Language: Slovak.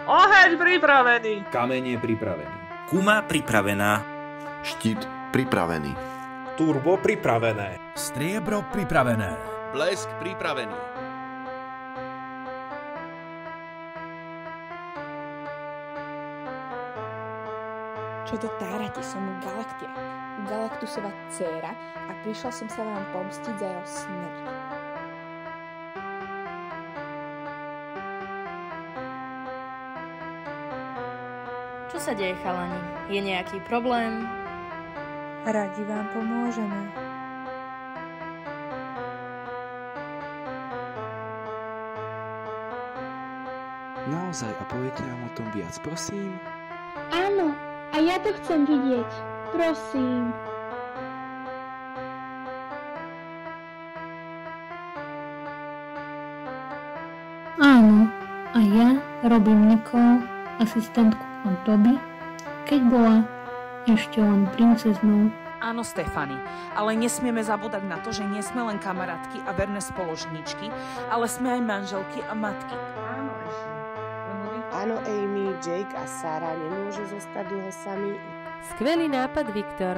Oheň pripravený. Kameň je pripravený. Kuma pripravená. Štít pripravený. Turbo pripravené. Striebro pripravené. Blesk pripravený. Čo to tárate, som Galaktiak, Galaktusova dcéra a prišla som sa vám pomstiť za jeho smrť. Čo sa deje, chalani? Je nejaký problém? Radi vám pomôžeme. Naozaj, a poviete nám o tom viac, prosím? Áno, a ja to chcem vidieť. Prosím. Áno, a ja robím Nicole, asistentku od Toby, keď bola ešte len princeznou. Áno, Stefany, ale nesmieme zabúdať na to, že nie sme len kamarátky a verné spoločníčky, ale sme aj manželky a matky. Áno, Ashley. Áno, Amy, Jake a Sarah nemôžu zostať dlho sami. Skvelý nápad, Viktor.